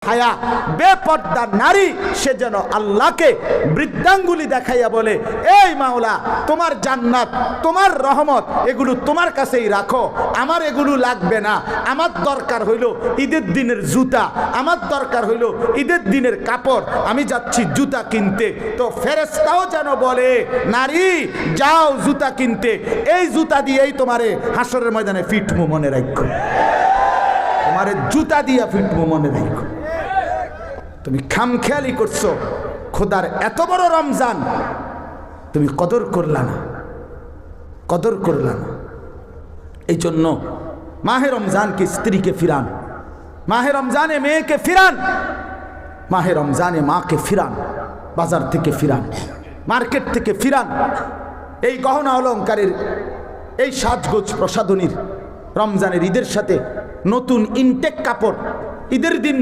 বেহায়া বেপর্দা নারী সে যেন আল্লাহকে বৃদ্ধাঙ্গুলি দেখাইয়া বলে, এই মাওলা তোমার জান্নাত তোমার রহমত এগুলো তোমার কাছেই রাখো, আমার এগুলো লাগবে না, আমার দরকার হইল ঈদের দিনের জুতা, আমার দরকার হইল ঈদের দিনের কাপড়, আমি যাচ্ছি জুতা কিনতে। তো ফেরেশতাও যেন বলে, নারী যাও জুতা কিনতে, এই জুতা দিয়েই তোমারে হাসরের ময়দানে ফিটমু, মনে রাখো, তোমারে জুতা দিয়া ফিটমু, মনে রাখো। তুমি খামখেয়ালি করছো, খোদার এত বড় রমজান তুমি কদর করলা না, কদর করলা না। এই জন্য মাহে রমজানকে স্ত্রীকে ফিরান, মাহে রমজানে মেয়েকে ফিরান, মাহে রমজানে মাকে ফিরান, বাজার থেকে ফিরান, মার্কেট থেকে ফিরান। এই গহনা অলংকারের, এই সাজগোজ প্রসাধনীর রমজানের ঈদের সাথে নতুন ইনটেক কাপড় ঈদের দিন